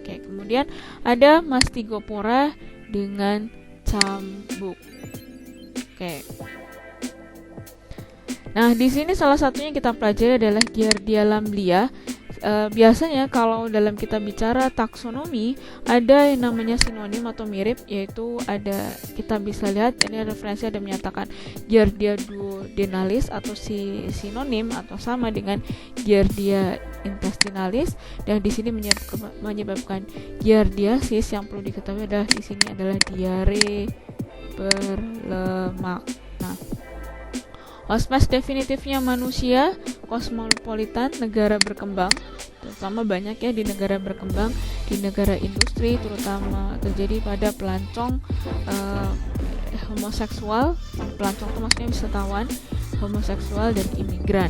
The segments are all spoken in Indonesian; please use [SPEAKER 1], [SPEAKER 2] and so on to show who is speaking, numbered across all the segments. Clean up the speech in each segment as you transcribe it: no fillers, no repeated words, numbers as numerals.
[SPEAKER 1] Oke, kemudian ada Mastigopora dengan cambuk. Oke. Nah, di sini salah satunya kita pelajari adalah Giardia lamblia. Biasanya kalau dalam kita bicara taksonomi ada yang namanya sinonim atau mirip, yaitu ada, kita bisa lihat ini referensi ada menyatakan Giardia duodenalis atau sinonim atau sama dengan Giardia intestinalis, dan di sini menyebabkan giardiasis. Yang perlu diketahui adalah di sini adalah diare berlemak. Nah, hospes definitifnya manusia, kosmopolitan, negara berkembang, terutama banyak ya di negara berkembang, di negara industri, terutama terjadi pada pelancong homoseksual. Pelancong itu maksudnya wisatawan, homoseksual, dan imigran.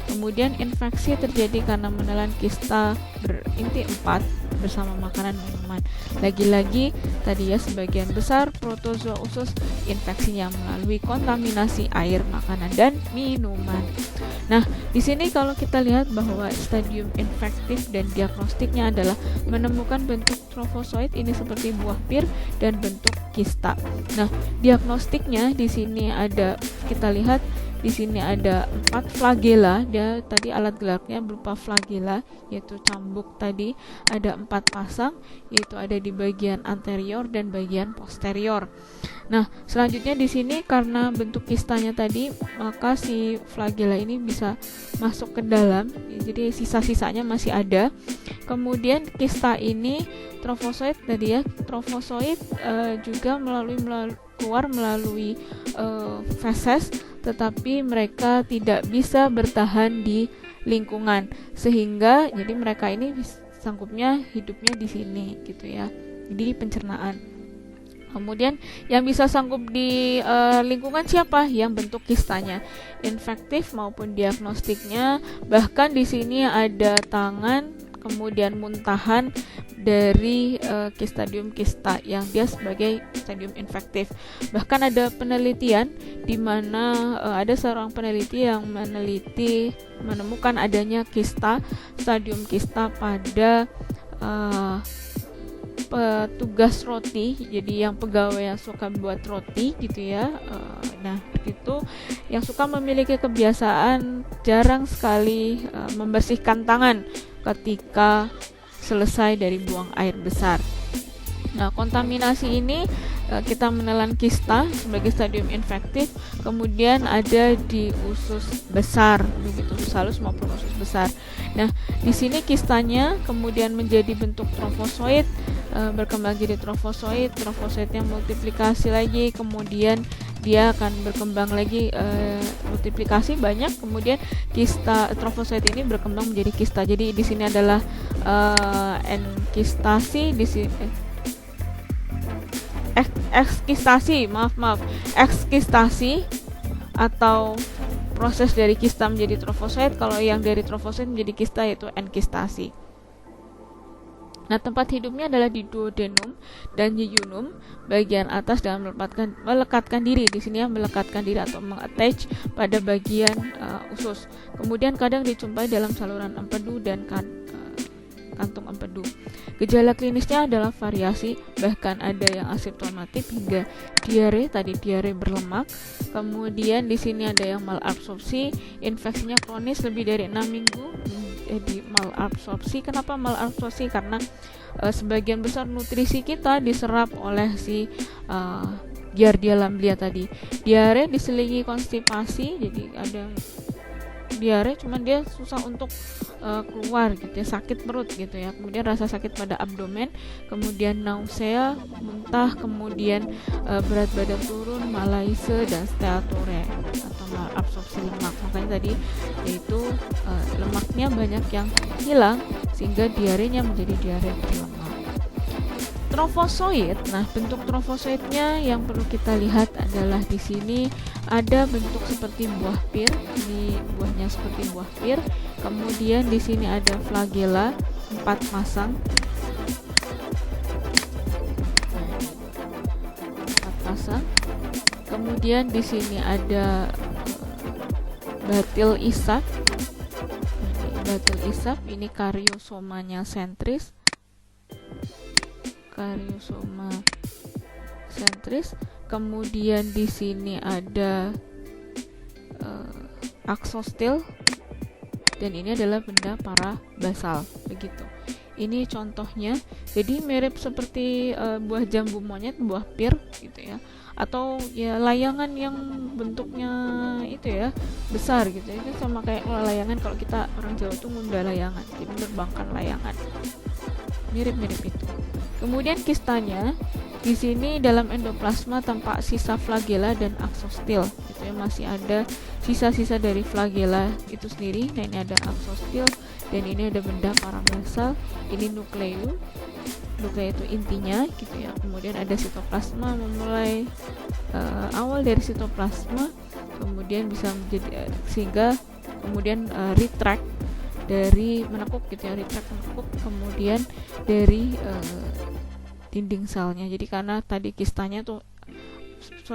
[SPEAKER 1] Kemudian infeksi terjadi karena menelan kista berinti 4 bersama makanan minuman. Lagi-lagi tadi ya, sebagian besar protozoa usus infeksinya melalui kontaminasi air, makanan, dan minuman. Nah, di sini kalau kita lihat bahwa stadium infektif dan diagnostiknya adalah menemukan bentuk trofozoid ini seperti buah pir dan bentuk kista. Nah, diagnostiknya di sini ada, kita lihat di sini ada 4 flagela. Dia tadi alat geraknya berupa flagela, yaitu cambuk tadi ada 4 pasang, yaitu ada di bagian anterior dan bagian posterior. Nah, selanjutnya di sini karena bentuk kistanya tadi, maka si flagela ini bisa masuk ke dalam, jadi sisa-sisanya masih ada. Kemudian kista ini trofozoid tadi ya, trofozoid juga keluar melalui feses, tetapi mereka tidak bisa bertahan di lingkungan, sehingga jadi mereka ini sanggupnya hidupnya di sini gitu ya, di pencernaan. Kemudian yang bisa sanggup di lingkungan siapa? Yang bentuk kistanya infektif maupun diagnostiknya. Bahkan di sini ada tangan, kemudian muntahan dari stadium kista yang dia sebagai stadium infektif. Bahkan ada penelitian di mana ada seorang peneliti yang menemukan adanya kista, stadium kista pada petugas roti, jadi yang pegawai yang suka buat roti gitu ya. Nah, itu yang suka memiliki kebiasaan jarang sekali membersihkan tangan ketika selesai dari buang air besar. Nah, kontaminasi ini kita menelan kista sebagai stadium infektif, kemudian ada di usus besar, begitu usus halus maupun usus besar. Nah, di sini kistanya kemudian menjadi bentuk trofozoid, berkembang jadi trofozoid, trofozoidnya multiplikasi lagi, kemudian dia akan berkembang lagi, multiplikasi banyak, kemudian kista trofozoid ini berkembang menjadi kista. Jadi di sini adalah enkistasi, di sini ekskistasi atau proses dari kista menjadi trofozoid. Kalau yang dari trofozoid menjadi kista yaitu enkistasi. Nah, tempat hidupnya adalah di duodenum dan yeyunum bagian atas, dan melekatkan diri di sini ya, melekatkan diri atau mengattach pada bagian usus. Kemudian kadang dijumpai dalam saluran empedu dan kantung empedu. Gejala klinisnya adalah variasi, bahkan ada yang asimptomatik hingga diare, tadi diare berlemak. Kemudian di sini ada yang malabsorpsi, infeksinya kronis lebih dari 6 minggu. Di malabsorpsi. Kenapa malabsorpsi? Karena sebagian besar nutrisi kita diserap oleh si Giardia lamblia tadi. Diare diselingi konstipasi, jadi ada diare cuman dia susah untuk keluar gitu ya, sakit perut gitu ya, kemudian rasa sakit pada abdomen, kemudian nausea, muntah, kemudian berat badan turun, malaise, dan steatore atau malabsorpsi lemak. Makanya tadi yaitu lemaknya banyak yang hilang sehingga diarenya menjadi diare berlemak. Trofozoid. Nah, bentuk trofozoidnya yang perlu kita lihat adalah di sini ada bentuk seperti buah pir. Ini buahnya seperti buah pir. Kemudian di sini ada flagela 4 pasang. 4 pasang. Kemudian di sini ada batil isak. batul isap, ini karyosomanya sentris. Kemudian di sini ada aksostil, dan ini adalah benda parabasal begitu. Ini contohnya, jadi mirip seperti buah jambu monyet, buah pir gitu ya, atau ya layangan yang bentuknya itu ya besar gitu. Itu sama kayak kalau layangan, kalau kita orang Jawa tuh ngunda layangan, jadi menerbangkan layangan, mirip-mirip itu. Kemudian kistanya di sini dalam endoplasma tampak sisa flagela dan aksostil gitu ya, masih ada sisa-sisa dari flagela itu sendiri. Nah, ini ada aksostil, dan ini ada benda parabasal, ini nukleu itu intinya gitu ya. Kemudian ada sitoplasma, memulai awal dari sitoplasma, kemudian bisa menjadi sehingga kemudian retract dari menekuk gitu ya, kemudian dari dinding selnya. Jadi karena tadi kistanya tuh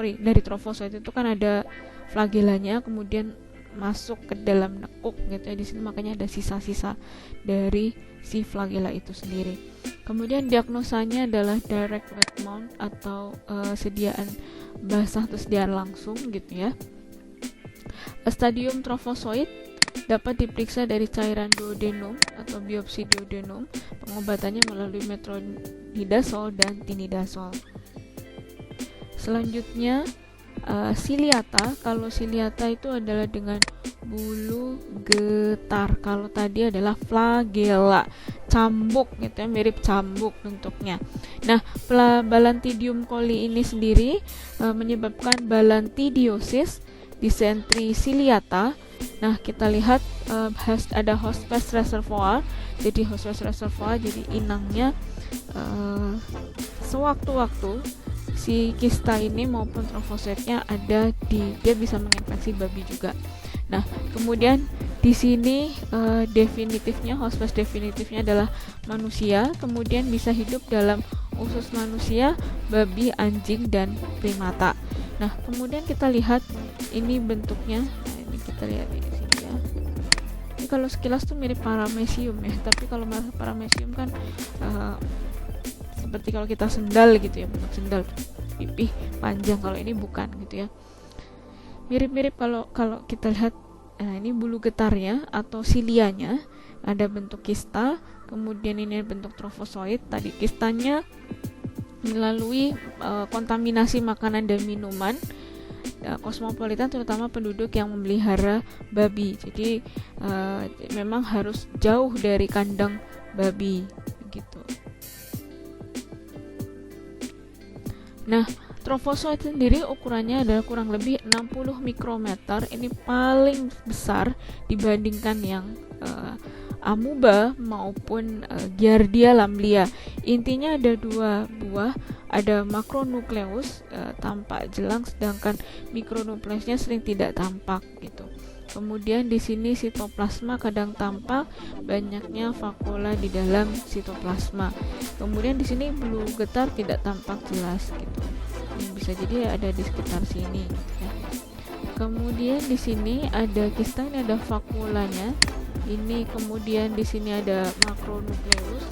[SPEAKER 1] dari trofosit itu kan ada flagelanya, kemudian masuk ke dalam nekuk gitu ya, di sini makanya ada sisa-sisa dari si flagela itu sendiri. Kemudian diagnosanya adalah direct wet mount atau sediaan basah atau sediaan langsung gitu ya. Stadium trofozoid dapat diperiksa dari cairan duodenum atau biopsi duodenum. Pengobatannya melalui metronidazol dan tinidazol. Selanjutnya siliata. Kalau siliata itu adalah dengan bulu getar. Kalau tadi adalah flagela, cambuk gitu ya, mirip cambuk bentuknya. Nah, Balantidium coli ini sendiri menyebabkan balantidiosis, disentri ciliata. Nah, kita lihat ada host-phase reservoir. Jadi host-phase reservoir, jadi inangnya sewaktu-waktu si kista ini maupun trofositnya ada dia bisa menginfeksi babi juga. Nah, kemudian di sini definitifnya, host-phase definitifnya adalah manusia, kemudian bisa hidup dalam usus manusia, babi, anjing, dan primata. Nah, kemudian kita lihat ini bentuknya. Nah, ini kita lihat di sini ya. Ini kalau sekilas tuh mirip paramecium ya, tapi kalau paramecium kan seperti kalau kita sendal gitu ya, bentuk sendal, pipih panjang. Kalau ini bukan gitu ya, mirip-mirip kalau kita lihat. Nah, ini bulu getarnya atau silianya, ada bentuk kista, kemudian ini bentuk trofozoid. Tadi kistanya melalui kontaminasi makanan dan minuman kosmopolitan, terutama penduduk yang memelihara babi. Jadi memang harus jauh dari kandang babi begitu. Nah, trofozoid sendiri ukurannya adalah kurang lebih 60 mikrometer. Ini paling besar dibandingkan yang amuba maupun Giardia lamblia. Intinya ada dua buah, ada makronukleus tampak jelang, sedangkan mikronukleusnya sering tidak tampak gitu. Kemudian di sini sitoplasma kadang tampak, banyaknya vakuola di dalam sitoplasma. Kemudian di sini bulu getar tidak tampak jelas gitu. Ini bisa jadi ada di sekitar sini ya. Kemudian di sini ada kista, ini ada vakuolanya. Ini kemudian di sini ada makronukleus.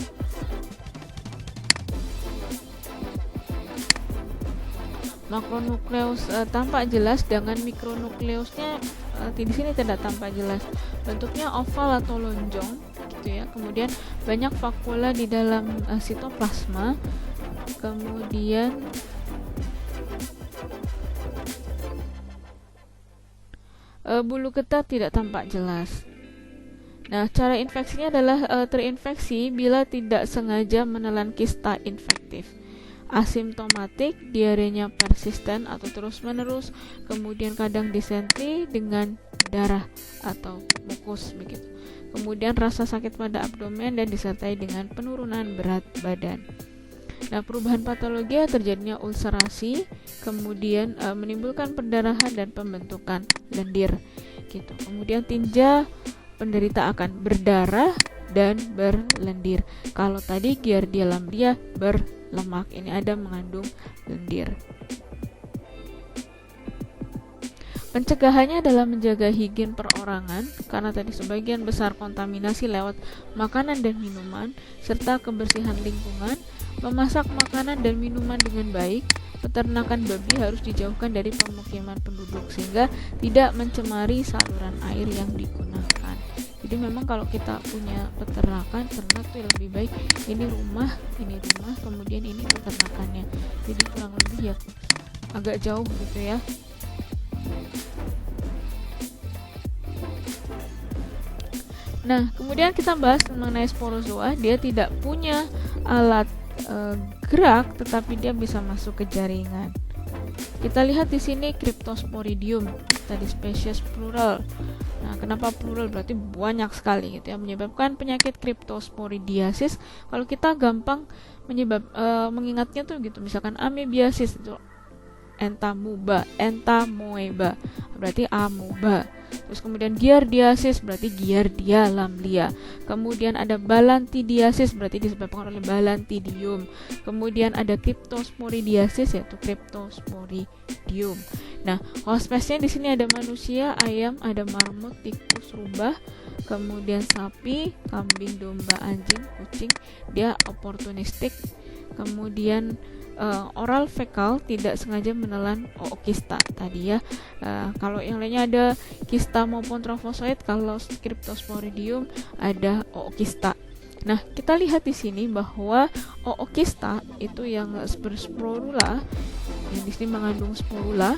[SPEAKER 1] Makronukleus tampak jelas, dengan mikronukleusnya di sini tidak tampak jelas. Bentuknya oval atau lonjong gitu ya. Kemudian banyak vakuola di dalam sitoplasma. Kemudian bulu getar tidak tampak jelas. Nah, cara infeksinya adalah terinfeksi bila tidak sengaja menelan kista infektif. Asimptomatik, diarenya persisten atau terus-menerus, kemudian kadang disentri dengan darah atau mukus begitu. Kemudian rasa sakit pada abdomen dan disertai dengan penurunan berat badan. Nah, perubahan patologi terjadinya ulcerasi, kemudian menimbulkan perdarahan dan pembentukan lendir gitu. Kemudian tinja penderita akan berdarah dan berlendir. Kalau tadi Giardia lamblia berlemak, ini ada mengandung lendir. Pencegahannya adalah menjaga higien perorangan, karena tadi sebagian besar kontaminasi lewat makanan dan minuman, serta kebersihan lingkungan. Memasak makanan dan minuman dengan baik. Peternakan babi harus dijauhkan dari pemukiman penduduk sehingga tidak mencemari saluran air yang digunakan. Jadi memang kalau kita punya peternakan, ternak itu lebih baik ini rumah, kemudian ini peternakannya. Jadi kurang lebih ya agak jauh gitu ya. Nah, kemudian kita bahas mengenai sporozoa. Dia tidak punya alat gerak, tetapi dia bisa masuk ke jaringan. Kita lihat di sini Cryptosporidium, tadi spesies plural. Nah, kenapa plural? Berarti banyak sekali gitu ya, menyebabkan penyakit Cryptosporidiasis. Kalau kita gampang mengingatnya tuh gitu, misalkan amebiasis itu entamoeba berarti amoeba. Terus kemudian giardiasis berarti giardia lamblia. Kemudian ada balantidiasis berarti disebabkan oleh balantidium. Kemudian ada cryptosporidiasis yaitu cryptosporidium. Nah, host spesiesnya di sini ada manusia, ayam, ada marmut, tikus, rubah, kemudian sapi, kambing, domba, anjing, kucing. Dia opportunistik. Kemudian oral fekal tidak sengaja menelan ookista tadi ya. Kalau yang lainnya ada kista maupun trofozoid, kalau Cryptosporidium ada ookista. Nah, kita lihat di sini bahwa ookista itu yang bersporula, yang di sini mengandung sporula.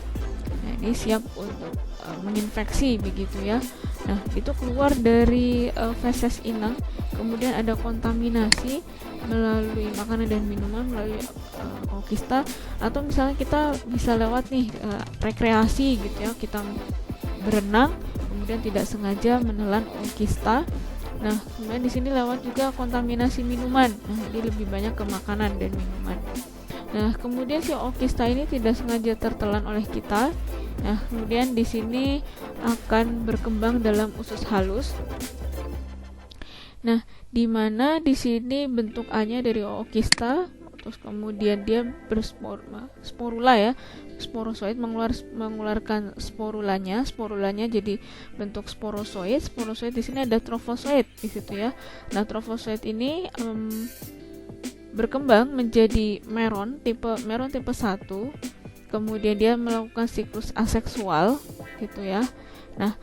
[SPEAKER 1] Nah, ini siap untuk menginfeksi begitu ya. Nah, itu keluar dari feses inang, kemudian ada kontaminasi melalui makanan dan minuman melalui ookista, atau misalnya kita bisa lewat nih rekreasi gitu ya, kita berenang kemudian tidak sengaja menelan ookista. Nah, kemudian di sini lewat juga kontaminasi minuman. Nah, ini lebih banyak ke makanan dan minuman. Nah, kemudian si ookista ini tidak sengaja tertelan oleh kita. Nah, kemudian di sini akan berkembang dalam usus halus. Nah, di mana di sini bentuk A-nya dari ookista, terus kemudian dia sporula ya, sporozoid mengeluarkan sporulanya jadi bentuk sporozoid. Sporozoid di sini ada trofozoid di situ ya. Nah, trofozoid ini berkembang menjadi meron tipe 1. Kemudian dia melakukan siklus aseksual gitu ya. Nah,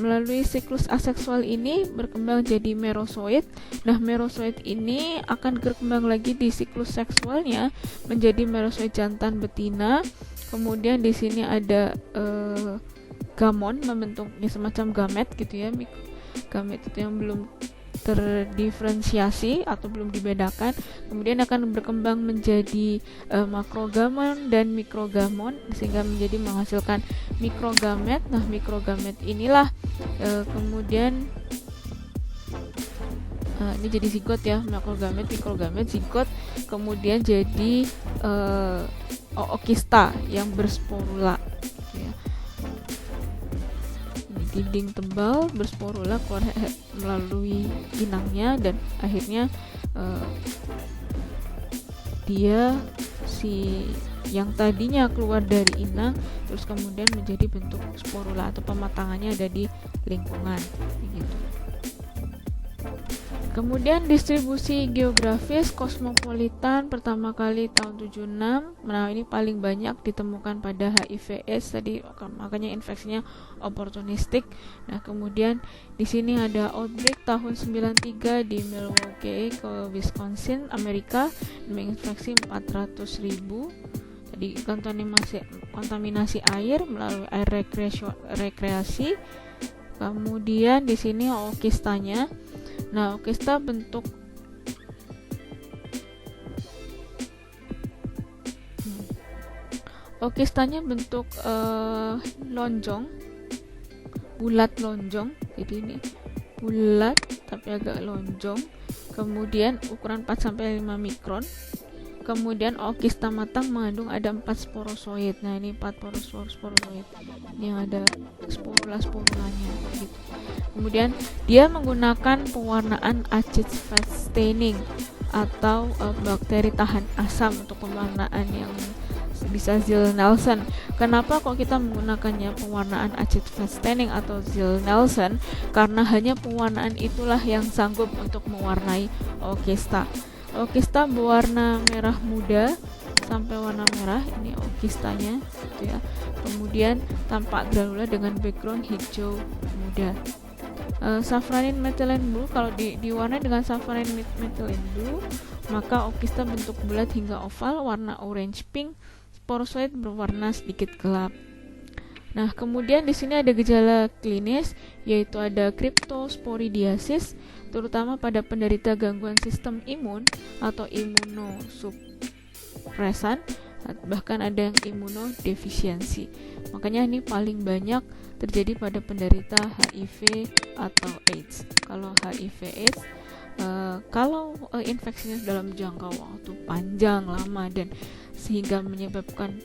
[SPEAKER 1] melalui siklus aseksual ini berkembang jadi merozoid. Nah, merozoid ini akan berkembang lagi di siklus seksualnya menjadi merozoid jantan betina. Kemudian di sini ada gamon membentuknya semacam gamet gitu ya. Gamet itu yang belum terdiferensiasi atau belum dibedakan, kemudian akan berkembang menjadi makrogamon dan mikrogamon sehingga menjadi menghasilkan mikrogamet. Nah, mikrogamet inilah kemudian ini jadi zigot ya, makrogamet, mikrogamet, zigot, kemudian jadi ookista yang bersporula gitu ya. Dinding tebal bersporula keluar melalui inangnya, dan akhirnya dia si yang tadinya keluar dari inang terus kemudian menjadi bentuk sporula atau pematangannya ada di lingkungan begitu. Kemudian distribusi geografis kosmopolitan pertama kali tahun 76. Nah, ini paling banyak ditemukan pada HIV/AIDS tadi, makanya infeksinya opportunistik. Nah, kemudian di sini ada outbreak tahun 93 di Milwaukee ke Wisconsin, Amerika, menginfeksi 400.000. Tadi kontaminasi air melalui air rekreasi. Kemudian di sini ookistanya. Nah, ookista bentuk ookistanya bentuk lonjong, bulat lonjong. Jadi ini bulat tapi agak lonjong. Kemudian ukuran 4-5 mikron. Kemudian ookista matang mengandung ada 4 sporozoid. Nah, ini 4 sporozoid yang ada sporulanya gitu. Kemudian dia menggunakan pewarnaan acid fast staining atau bakteri tahan asam untuk pewarnaan yang bisa Ziehl-Neelsen. Kenapa kok kita menggunakannya pewarnaan Acid-Fast Staining atau Ziehl-Neelsen? Karena hanya pewarnaan itulah yang sanggup untuk mewarnai okista. Okista berwarna merah muda sampai warna merah, ini okistanya gitu ya. Kemudian tampak granula dengan background hijau muda. Safranin methylene blue, kalau diwarnai dengan safranin methylene blue, maka okista bentuk bulat hingga oval, warna orange pink, sporozoid berwarna sedikit gelap. Nah, kemudian di sini ada gejala klinis, yaitu ada cryptosporidiasis, terutama pada penderita gangguan sistem imun atau imunosupresan, bahkan ada yang imunodefisiensi. Makanya ini paling banyak terjadi pada penderita HIV atau AIDS. Kalau HIV AIDS, kalau infeksinya dalam jangka waktu panjang lama dan sehingga menyebabkan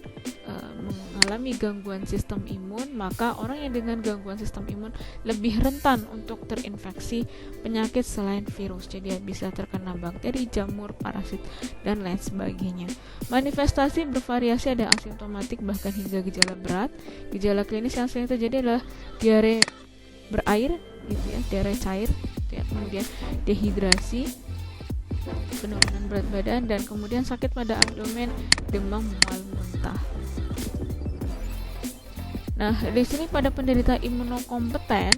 [SPEAKER 1] mengalami gangguan sistem imun, maka orang yang dengan gangguan sistem imun lebih rentan untuk terinfeksi penyakit selain virus. Jadi bisa terkena bakteri, jamur, parasit, dan lain sebagainya. Manifestasi bervariasi, ada asimptomatik bahkan hingga gejala berat. Gejala klinis yang sering terjadi adalah diare berair gitu ya, diare cair gitu ya. Kemudian dehidrasi, penurunan berat badan, dan kemudian sakit pada abdomen, demam, mual, muntah. Nah, di sini pada penderita imunokompeten,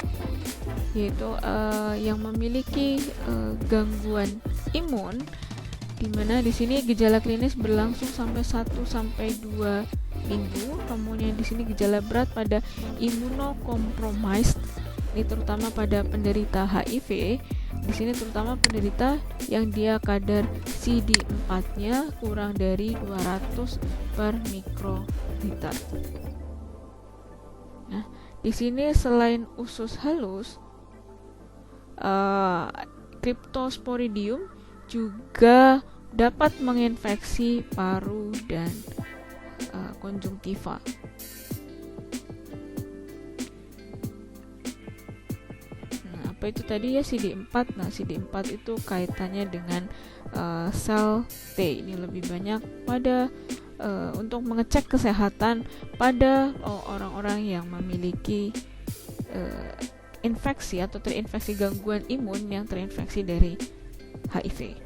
[SPEAKER 1] yaitu yang memiliki gangguan imun, di mana di sini gejala klinis berlangsung sampai 1-2 minggu. Kemudian di sini gejala berat pada immunocompromised, ini terutama pada penderita HIV. Di sini terutama penderita yang dia kadar CD4-nya kurang dari 200 per mikroliter. Nah, di sini selain usus halus, Cryptosporidium juga dapat menginfeksi paru dan konjungtiva. Apa itu tadi ya, CD4? Nah, CD4 itu kaitannya dengan sel T. Ini lebih banyak pada untuk mengecek kesehatan pada orang-orang yang memiliki infeksi atau terinfeksi gangguan imun yang terinfeksi dari HIV.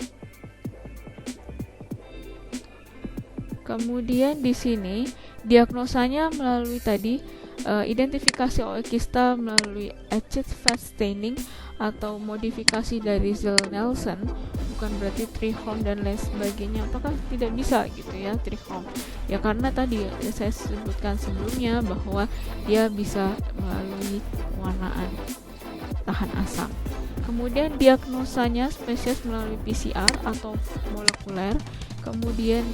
[SPEAKER 1] Kemudian di sini diagnosanya melalui tadi identifikasi okista melalui acid-fast staining atau modifikasi dari Ziehl-Neelsen, bukan berarti trichrome dan lain sebagainya. Apakah tidak bisa gitu ya trichrome? Ya karena tadi saya sebutkan sebelumnya bahwa dia bisa melalui pewarnaan tahan asam. Kemudian diagnosanya spesies melalui PCR atau molekuler. Kemudian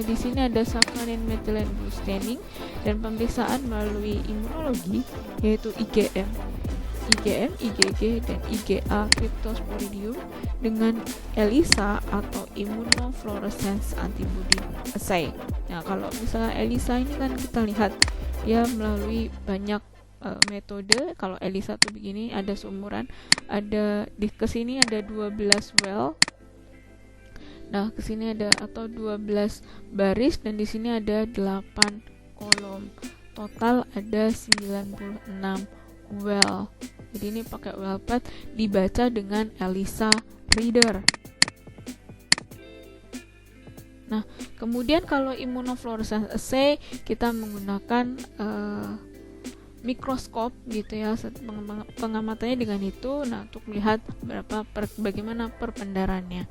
[SPEAKER 1] di sini ada safranin methylene blue staining dan pemeriksaan melalui imunologi, yaitu IgM, IgG, dan IgA Cryptosporidium dengan ELISA atau immunofluorescence antibody assay. Nah, kalau misalnya ELISA ini kan kita lihat ya melalui banyak metode. Kalau ELISA tuh begini, ada seumuran, ada di kesini ada 12 well. Nah, kesini ada atau 12 baris, dan di sini ada 8 kolom. Total ada 96 well. Jadi ini pakai well pad, dibaca dengan ELISA reader. Nah, kemudian kalau immunofluorescence assay kita menggunakan mikroskop gitu ya, pengamatannya dengan itu. Nah, untuk melihat bagaimana perpendarannya.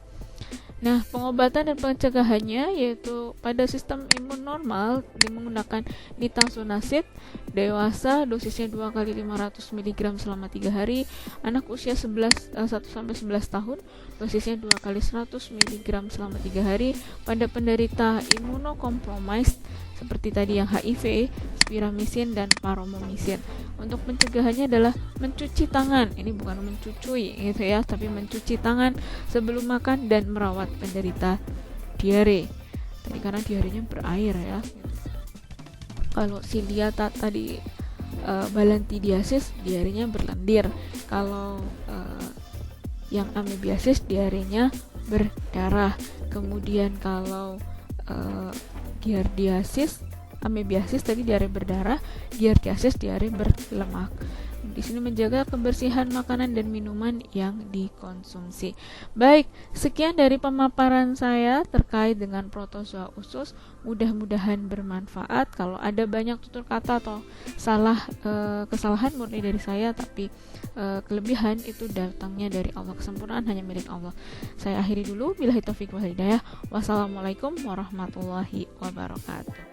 [SPEAKER 1] Nah, pengobatan dan pencegahannya yaitu pada sistem imun normal menggunakan nitazoxanid, dewasa dosisnya 2 kali 500 mg selama 3 hari, anak usia 1-11 tahun dosisnya 2 kali 100 mg selama 3 hari, pada penderita imunocompromised seperti tadi yang HIV, spiramisin dan paromomisin. Untuk pencegahannya adalah mencuci tangan, ini bukan mencucui gitu ya, tapi mencuci tangan sebelum makan dan merawat penderita diare. Tadi karena diarenya berair ya. Kalau silia tadi balantidiasis, diarenya berlendir. Kalau yang amebiasis, diarenya berdarah. Kemudian kalau giardiasis, amebiasis tadi diare berdarah, giardiasis diare berlemak. Di sini menjaga kebersihan makanan dan minuman yang dikonsumsi. Baik, sekian dari pemaparan saya terkait dengan protozoa usus. Mudah-mudahan bermanfaat. Kalau ada banyak tutur kata atau kesalahan murni dari saya, tapi kelebihan itu datangnya dari Allah, kesempurnaan hanya milik Allah. Saya akhiri dulu. Billahi taufiq wal hidayah. Wassalamualaikum warahmatullahi wabarakatuh.